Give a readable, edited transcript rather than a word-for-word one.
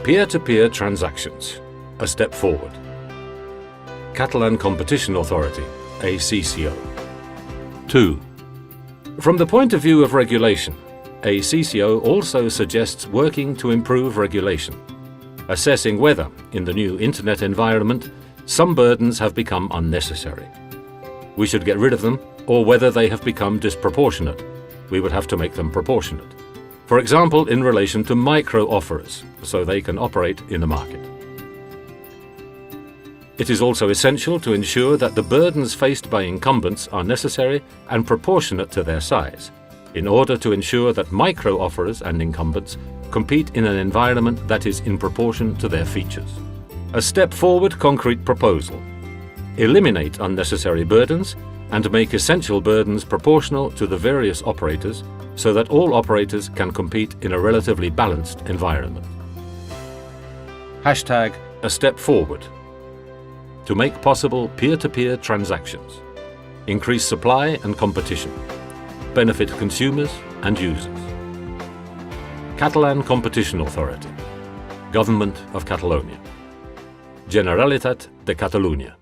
Peer-to-peer transactions, a step forward. Catalan Competition Authority, ACCO. 2. From the point of view of regulation, ACCO also suggests working to improve regulation, assessing whether, in the new internet environment, some burdens have become unnecessary. We should get rid of them, or whether they have become disproportionate. We would have to make them proportionate. For example, in relation to micro-offerers, so they can operate in the market. It is also essential to ensure that the burdens faced by incumbents are necessary and proportionate to their size, in order to ensure that micro-offerers and incumbents compete in an environment that is in proportion to their features. A step forward concrete proposal. Eliminate unnecessary burdens and make essential burdens proportional to the various operators so that all operators can compete in a relatively balanced environment. Hashtag a step forward. To make possible peer-to-peer transactions. Increase supply and competition. Benefit consumers and users. Catalan Competition Authority. Government of Catalonia. Generalitat de Catalunya.